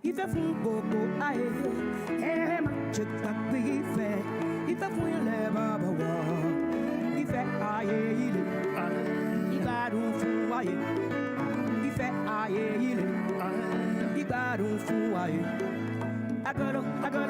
If a fool go aye, if a fool never war, if I if I don't fool I, if I if I don't fool I got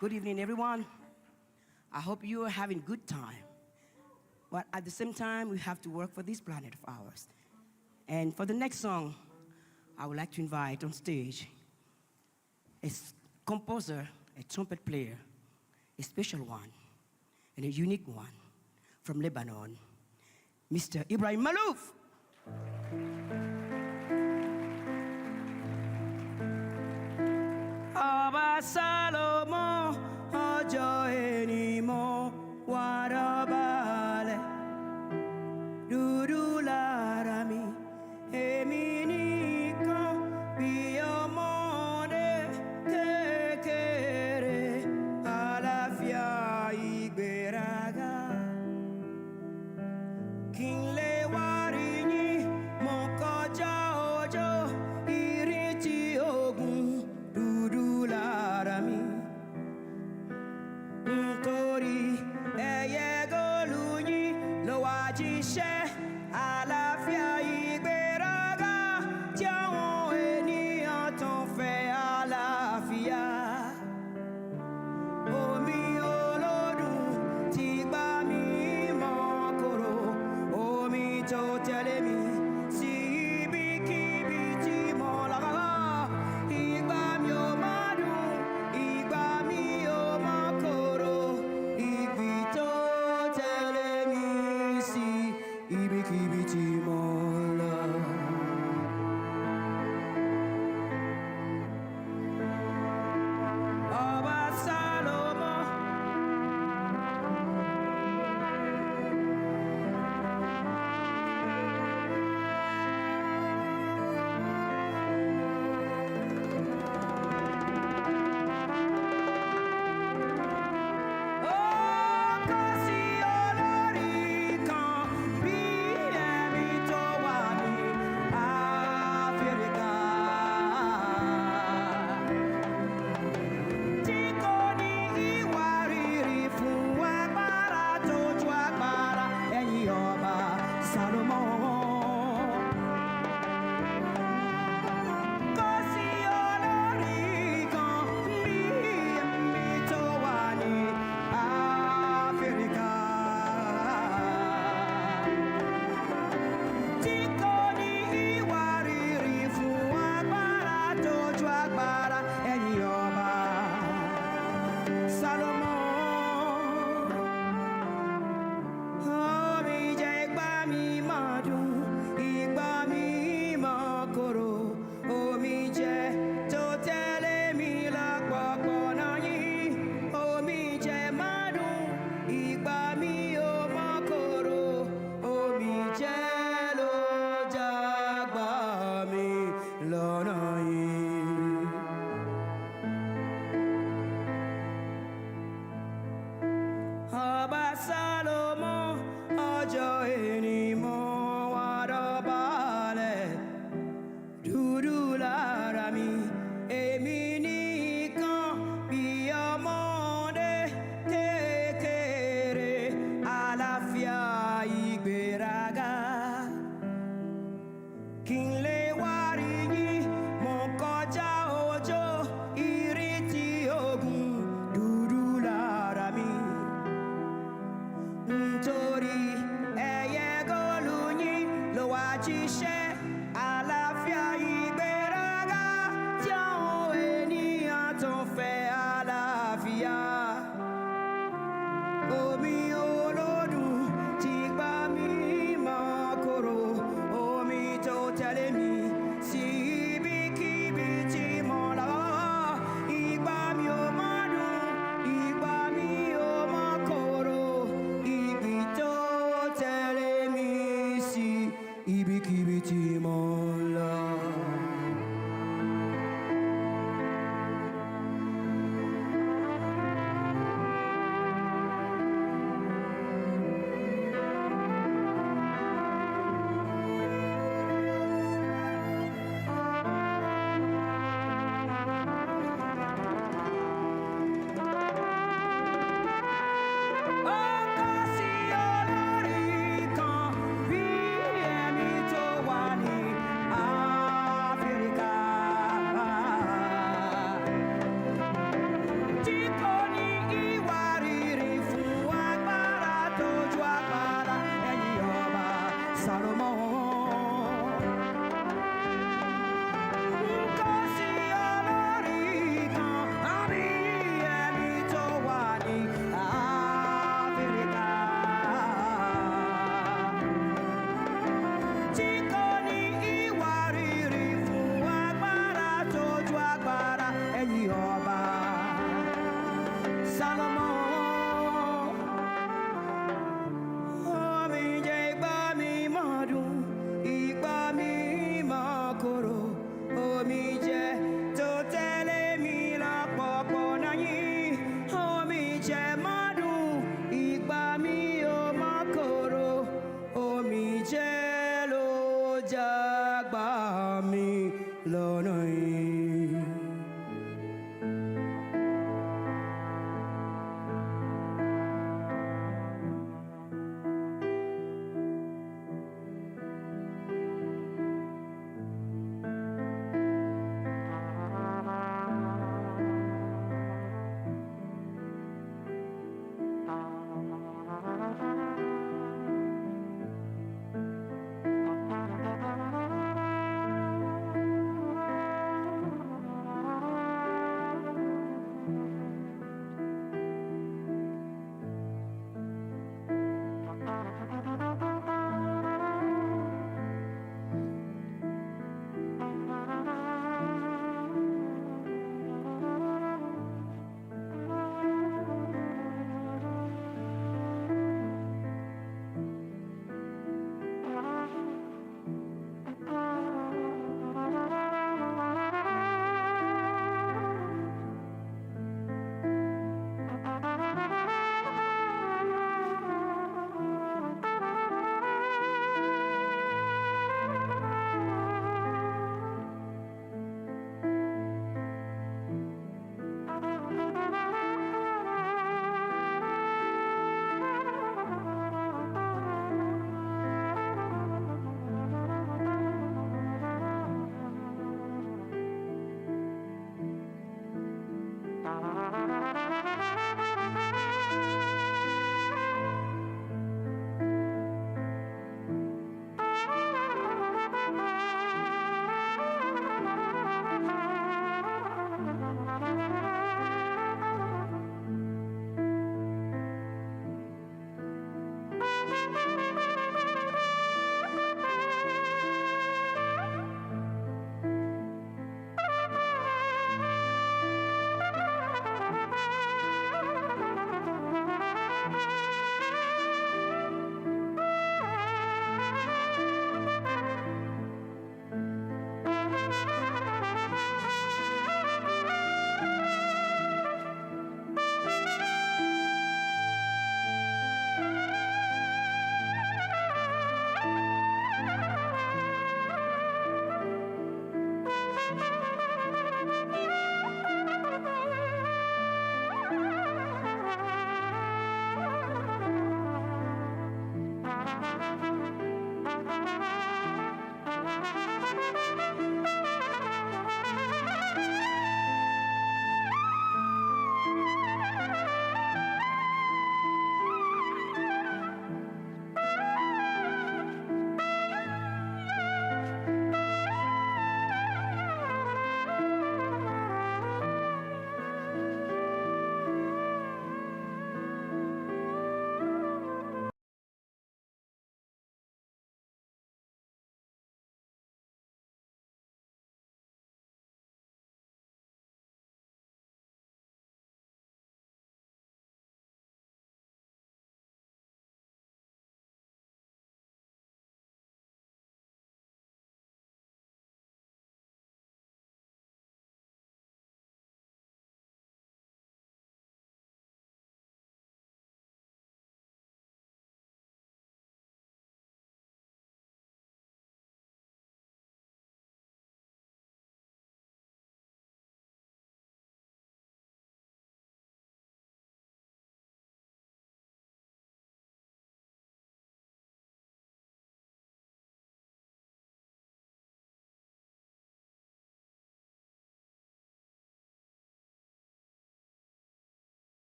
Good evening, everyone. I hope you are having a good time. But at the same time, we have to work for this planet of ours. And for the next song, I would like to invite on stage a composer, a trumpet player, a special one, and a unique one from Lebanon, Mr. Ibrahim Malouf. Aba Salomo ojo enimo warabale dudu larami eminiko biomonde tekere alafia igberaga kinle wari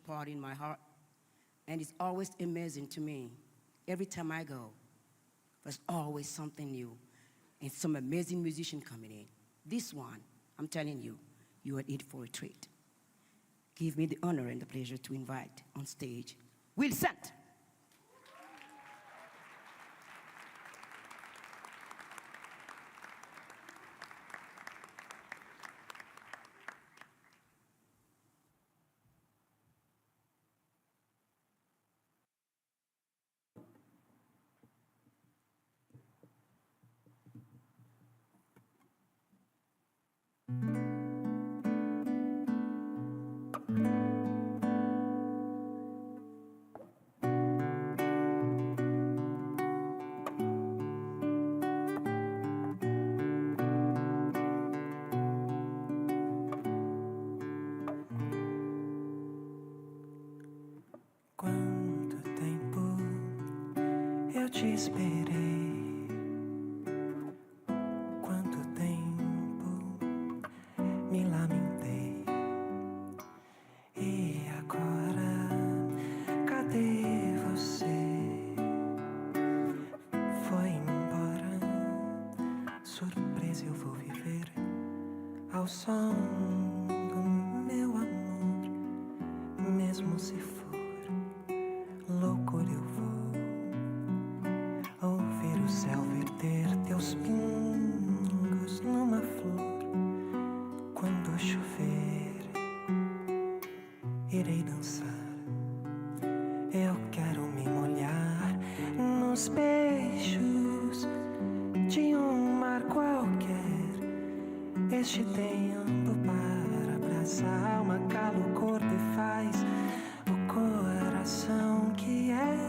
part in my heart. And it's always amazing to me. Every time I go, there's always something new and some amazing musician coming in. This one, I'm telling you, you are in for a treat. Give me the honor and the pleasure to invite on stage Wilson. Te esperei, quanto tempo me lamentei, e agora cadê você? Foi embora, surpresa eu vou viver ao som do meu amor, mesmo se for loucura eu vou ouvir o céu verter teus pingos numa flor. Quando chover, irei dançar. Eu quero me molhar nos beijos de um mar qualquer. Este tempo para abraçar a alma, cala o corpo e faz o coração que és.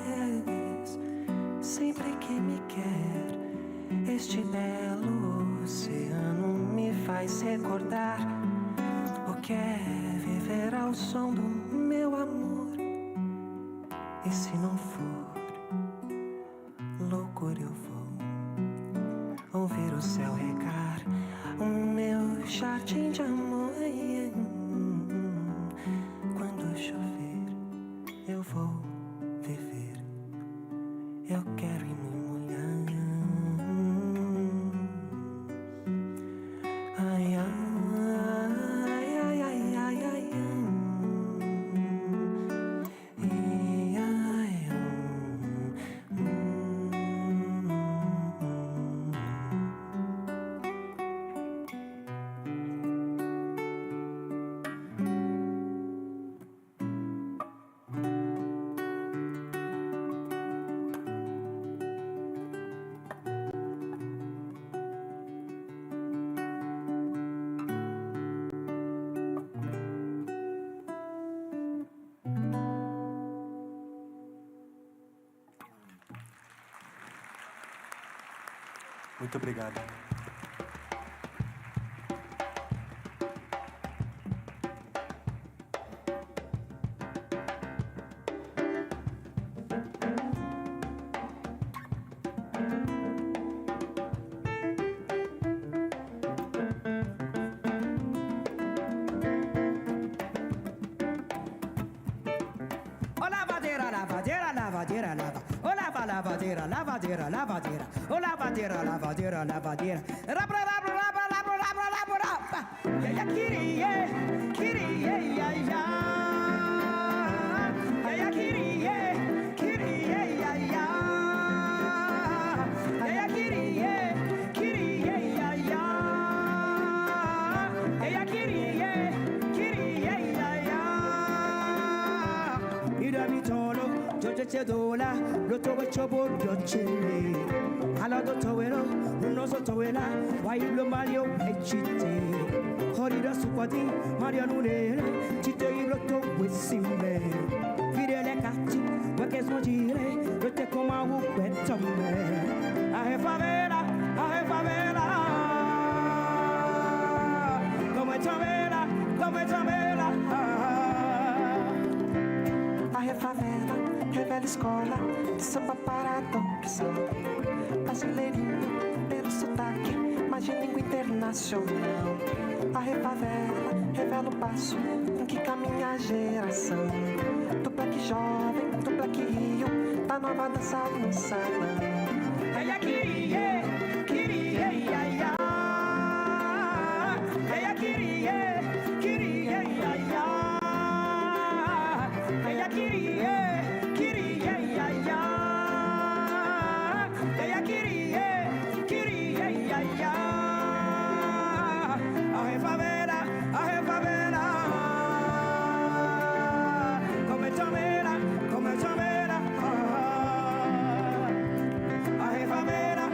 Sempre que me quer, este belo oceano me faz recordar o que é viver ao som do meu amor. E se não for loucura, eu vou ouvir o céu regar o meu jardim de amor. Quando chover, eu vou viver. Eu quero ir me molhar. Ai, ai, ai, ai, ai, ai, ai. Muito obrigado. lavadeira, lava. Ô lava, lavadeira, lavadeira, lavadeira. Ô lavadeira, lavadeira, lavadeira. Rabra, rabra, rabra, rabra, rabra, rabra, rabra. Ya ya kirie, kirie, ya ya. Ya ya kirie, kirie, ya ya. Ya ya kirie, kirie, ya ya. Ya ya kirie, kirie, ya ya. Ida mi tolo. Jojo dola, loto chobo dochele. Ala do towelo, no so towela. Why you Mario pechite? Horida supati, Mario nune. Chite loto wisimbe. Fidele kati, wakes mojire. Lote koma wu betombe. Ahe favela, ahe favela. Come tavela, come tavela. Ahe favela. Revela escola, de samba para adopção. Brasileirinho, pelo sotaque, mas de língua internacional. A refavela revela o passo em que caminha a geração do black jovem, do black rio, da nova dança no salão. Ella quería, quería, ya, ya. Ella quería, quería, ya, ya. Ella quería, quería, ya, ya. Ella quería, quería, ya, ya. A refavela, come chamera, come chamera. A refavela,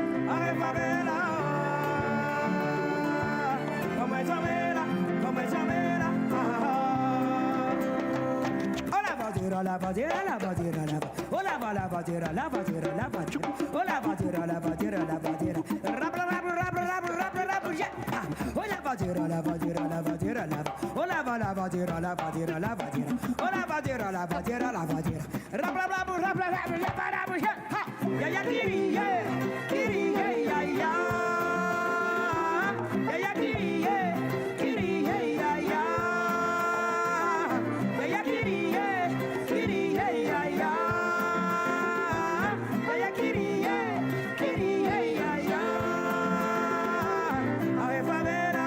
come chamera, come chamera. Hola badira, la badira, la badira, la badira. Hola la badira, la badira, la badira. Hola badira, la badira, la badira. Rap rap rap rap rap rap rap yeah. Hola badira, la badira, la badira, la. Hola la badira, la badira, la badira. Hola badira, la badira, la badira. Rap rap rap rap rap rap rap yeah. Ya ya kiri ya ya. Ya ya kiri ya ya. Ya ya kiri ya ya ya. Ya ya kiri ya ya. Ave favela,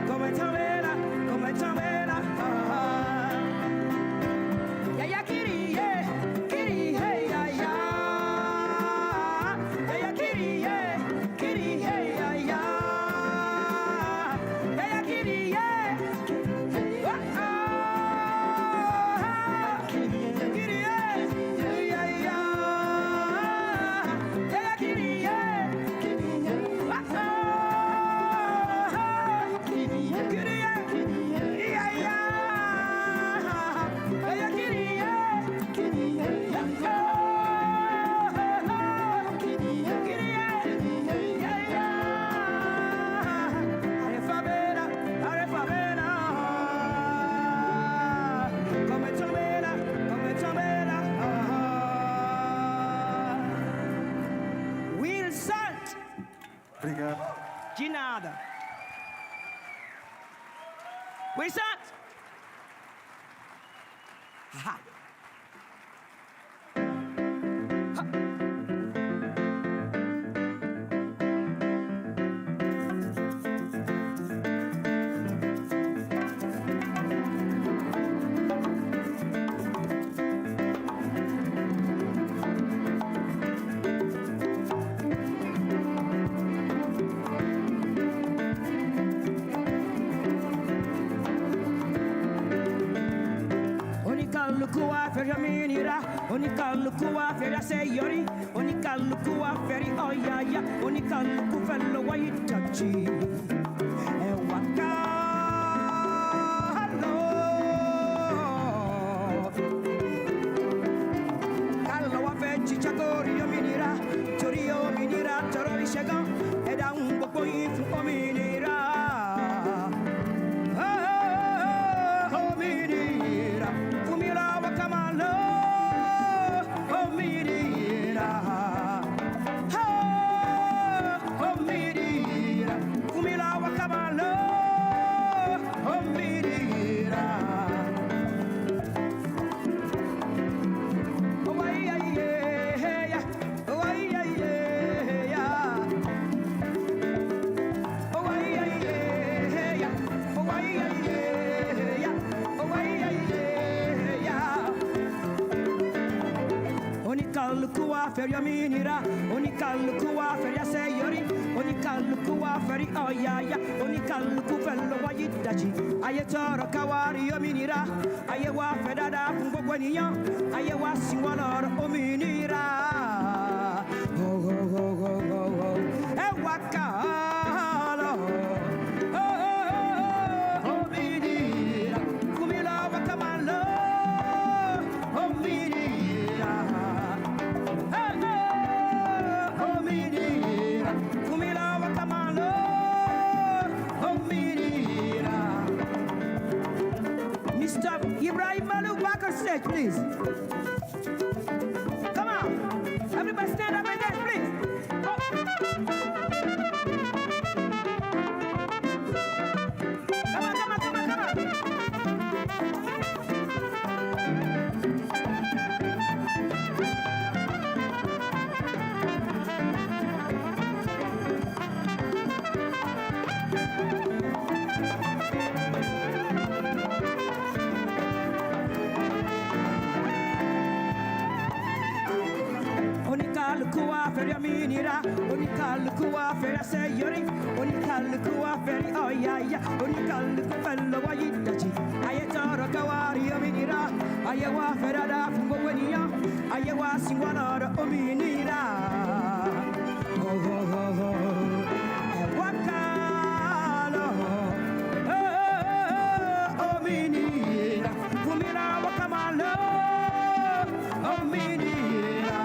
come chamera, come chamera. Ya ya kiri ya ya ya. Ya ya kiri ya ya ya. Ya ya kiri ya. Obrigado. De nada. Wilson! Aha. Onika feria menira, onika lukua feria seyori, onika lukua feri oyaya, onika luku fellow white touchy. Ewaka hello, hello afechi chakori menira, chorio menira, choroi shegan, eda un poco info menira. Lukua feria minira, onika lukua feria seyori, onika lukua feri oyaya, onika luku fellow wayitachi. Aye toro kawari o minira, aye wa fedada fungo kweniya, aye wa siwalor o minira. Ho ho ho ho ho ho, e wakalo. Oh minira, kumila wakamalo, oh minira. Mr. Ibrahim Malou, back on stage, please. Come on. Everybody stand up and dance, please. minira, onikalukuwa fera say yori, onikalukuwa feri oh yeah, onikalukuwa wa yitachi. Ayetara kawari minira, ayawa fera da fungo wenia, ayawa singwana da minira. Oh oh oh oh, wakalo, oh minira, fumira wakamalo, oh minira.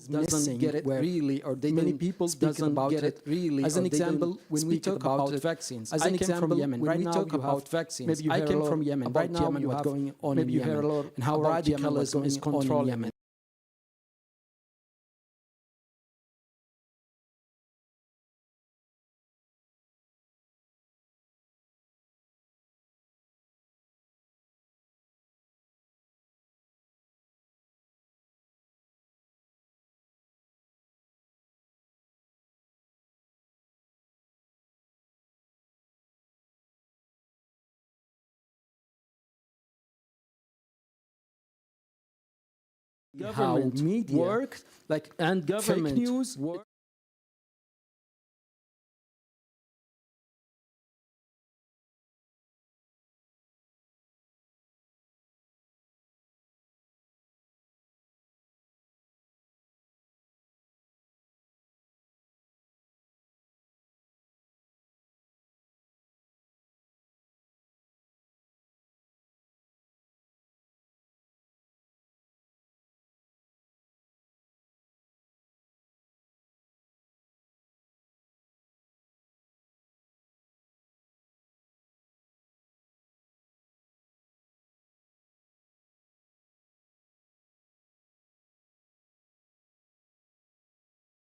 doesn't get it really, or many people speaking about it really. As an example, when we talk about vaccines, as an example, from Yemen, right now you have vaccines. I came from Yemen. Right now, what's going on in Yemen, and how radicalism is controlling Yemen. Government how media works, like, and government fake news work.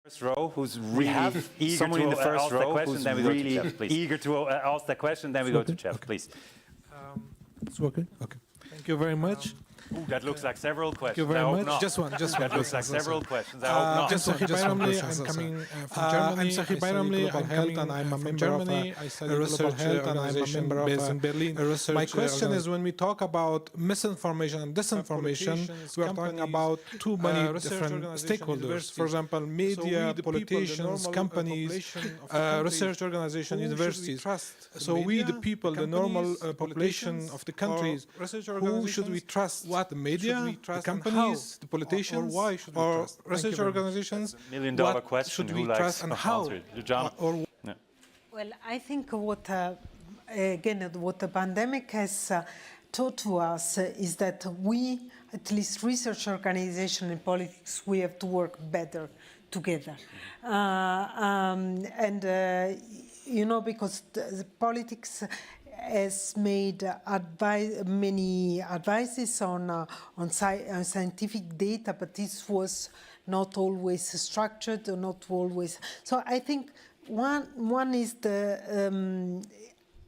First row, who's really eager to in the first row, who's really eager to ask that question, then we go to Jeff, please. It's working? Okay. Thank you very much. Ooh, that looks like several questions. Thank you very much. Just one. That looks like several questions. I'm Sahi Bayramli. I'm coming from Germany. I'm Sahi Bayramli. I'm coming and I'm a member of a research organization based in Berlin. My question is, when we talk about misinformation and disinformation, we are talking about too many different stakeholders. For example, media, politicians, companies, research organizations, universities. So we, the people, the normal population of the countries, who should we trust? The media, the companies, the politicians, or research organizations? $1 million question. Should we trust and how? Well, I think what, again, what the pandemic has taught to us is that we, at least research organizations and politics, we have to work better together. You know, because the politics has made many advices on scientific data, but this was not always structured or not always. So I think one is the.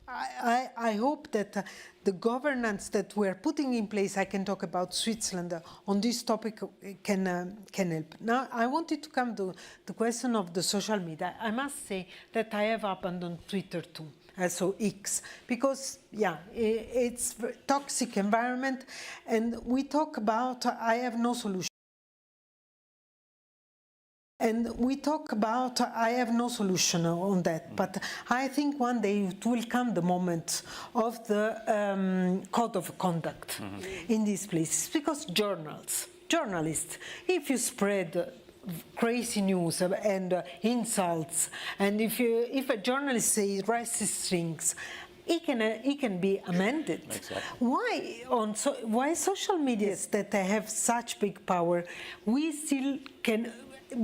I hope that the governance that we're putting in place, I can talk about Switzerland on this topic, can help. Now, I wanted to come to the question of the social media. I must say that I have abandoned Twitter too. So X, because it's a toxic environment, and we talk about I have no solution. And we talk about I have no solution on that, but I think one day it will come the moment of the code of conduct in these places, because journalists, if you spread crazy news and insults, and if a journalist says racist things, it can be amended. Exactly. Why social media that have such big power, we still can,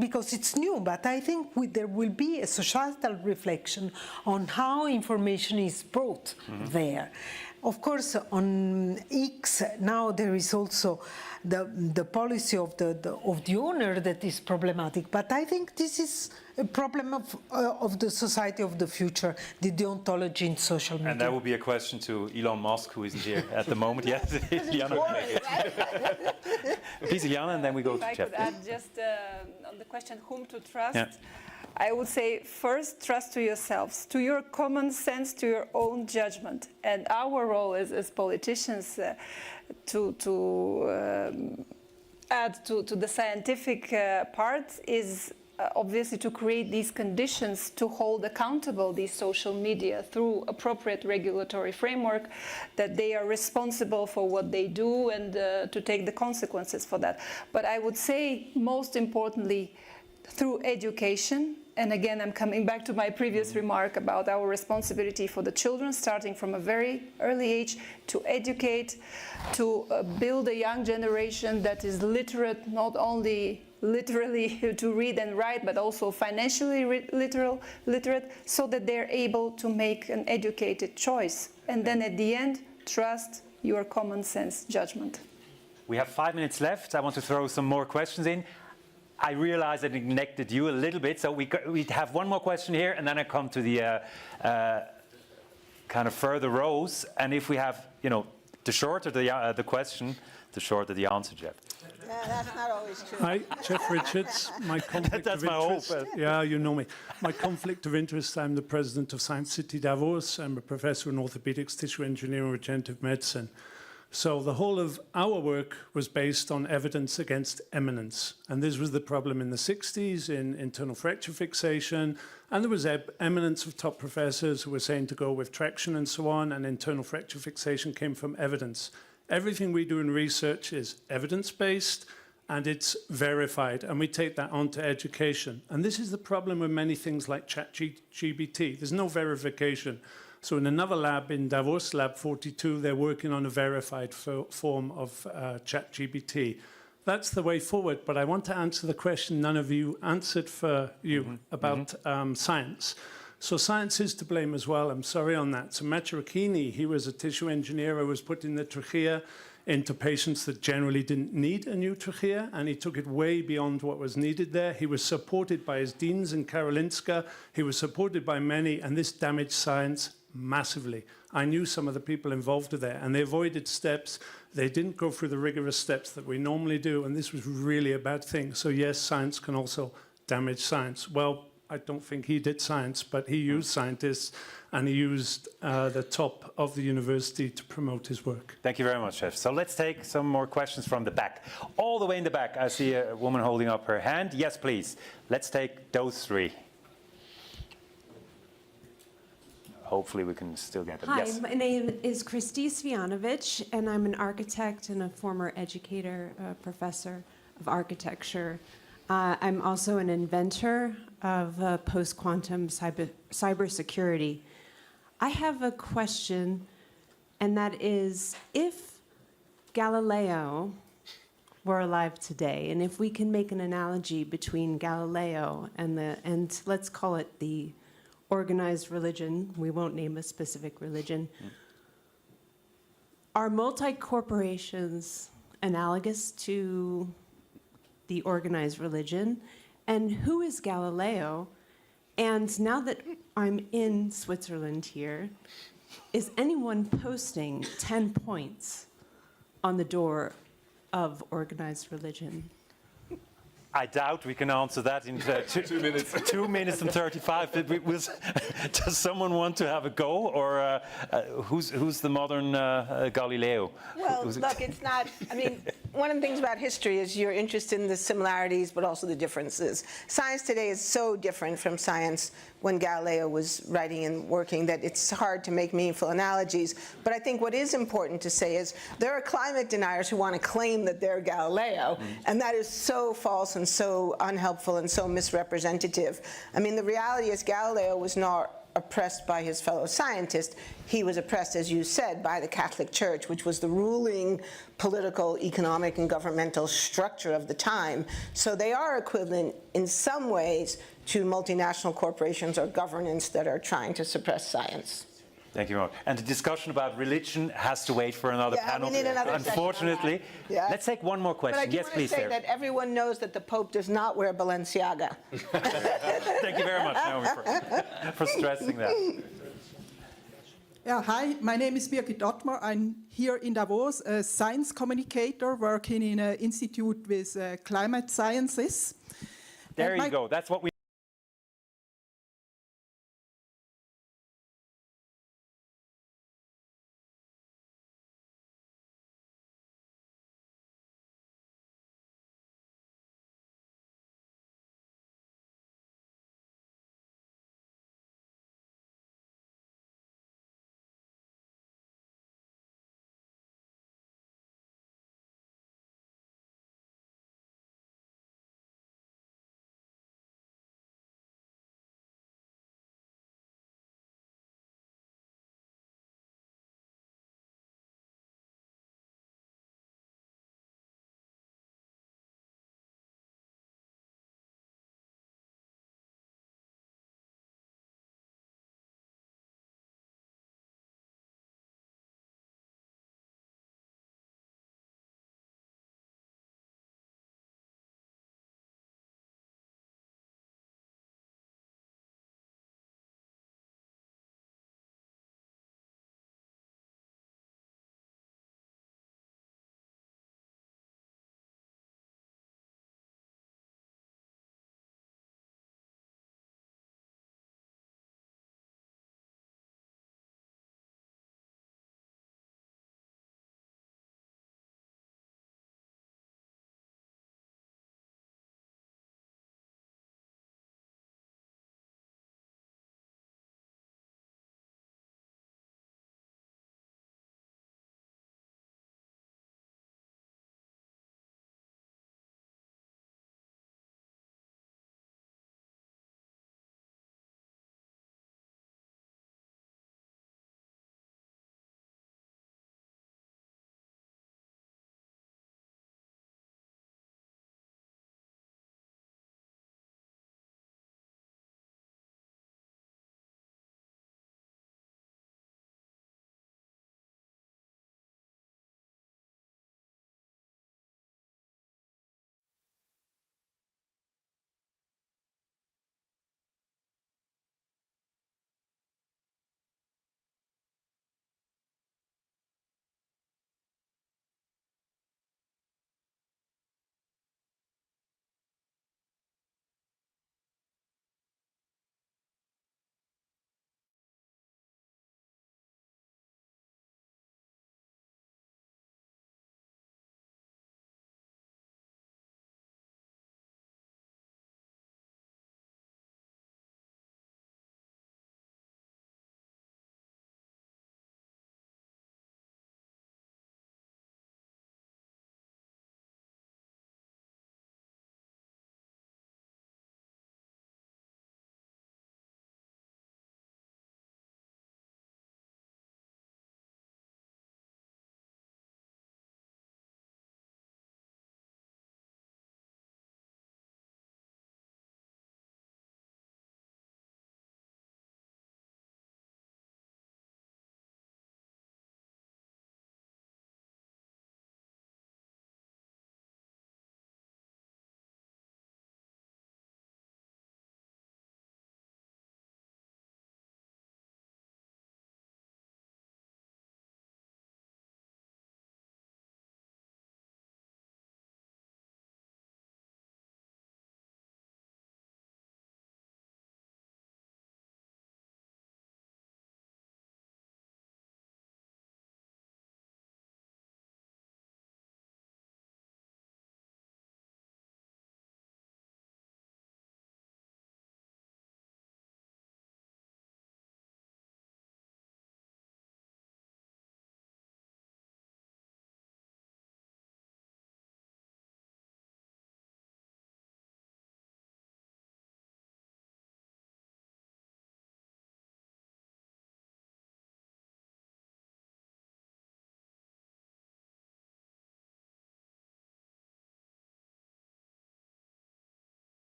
because it's new, but I think there will be a societal reflection on how information is brought there. Of course, on X now there is also the policy of the owner that is problematic. But I think this is a problem of the society of the future, the deontology in social media. And that would be a question to Elon Musk, who isn't here at the moment yet. Please, Iliana, and then we go to Jeff. If I could add just on the question whom to trust. Yeah. I would say first, trust to yourselves, to your common sense, to your own judgment. And our role as politicians to add to the scientific part is obviously to create these conditions to hold accountable these social media through appropriate regulatory framework, that they are responsible for what they do and to take the consequences for that. But I would say most importantly, through education. And again, I'm coming back to my previous remark about our responsibility for the children, starting from a very early age, to educate, to build a young generation that is literate not only literally to read and write, but also financially literate, so that they're able to make an educated choice. And then at the end, trust your common sense judgment. We have 5 minutes left. I want to throw some more questions in. I realize I neglected you a little bit, so we have one more question here, and then I come to the kind of further rows. And if we have, you know, the shorter the question, the shorter the answer, Jeff. Yeah, that's not always true. Hi, Jeff Richards. My conflict That's of my interest. hope. Yeah, you know me. My conflict of interest, I'm the president of Science City Davos. I'm a professor in orthopedics, tissue engineering, regenerative medicine. So the whole of our work was based on evidence against eminence. And this was the problem in the 60s in internal fracture fixation. And there was eminence of top professors who were saying to go with traction and so on. And internal fracture fixation came from evidence. Everything we do in research is evidence-based and it's verified. And we take that on to education. And this is the problem with many things like ChatGPT. There's no verification. So in another lab, in Davos, Lab 42, they're working on a verified form of ChatGPT. That's the way forward, but I want to answer the question none of you answered for you about science. So science is to blame as well, I'm sorry on that. So Maturachini, he was a tissue engineer who was putting the trachea into patients that generally didn't need a new trachea, and he took it way beyond what was needed there. He was supported by his deans in Karolinska, he was supported by many, and this damaged science massively. I knew some of the people involved there, and they avoided steps. They didn't go through the rigorous steps that we normally do, and this was really a bad thing. So yes, science can also damage science. Well, I don't think he did science, but he used scientists, and he used the top of the university to promote his work. Thank you very much, Jeff. So let's take some more questions from the back. All the way in the back, I see a woman holding up her hand. Yes, please. Let's take those three. Hopefully we can still get them. Hi, yes. My name is Kristi Svjanovic, and I'm an architect and a former educator, professor of architecture. I'm also an inventor of post-quantum cybersecurity. I have a question, and that is, if Galileo were alive today, and if we can make an analogy between Galileo and let's call it the organized religion, we won't name a specific religion, are multi-corporations analogous to the organized religion? And who is Galileo? And now that I'm in Switzerland here, is anyone posting 10 points on the door of organized religion? I doubt we can answer that in 2 minutes. 2 minutes and 35. Does someone want to have a go, or who's the modern Galileo? Well, look, it's not, I mean, one of the things about history is you're interested in the similarities, but also the differences. Science today is so different from science when Galileo was writing and working that it's hard to make meaningful analogies. But I think what is important to say is there are climate deniers who want to claim that they're Galileo, and that is so false and so unhelpful and so misrepresentative. I mean, the reality is Galileo was not oppressed by his fellow scientists. He was oppressed, as you said, by the Catholic Church, which was the ruling political, economic, and governmental structure of the time. So they are equivalent in some ways to multinational corporations or governance that are trying to suppress science. Thank you very much. And the discussion about religion has to wait for another panel. We need another unfortunately. Yeah. Let's take one more question. But I do yes, please, say Sarah. that everyone knows that the Pope does not wear Balenciaga. Thank you very much, Naomi, for stressing that. Yeah, hi, my name is Birgit Ottmar. I'm here in Davos, a science communicator working in an institute with climate sciences. There you go. That's what we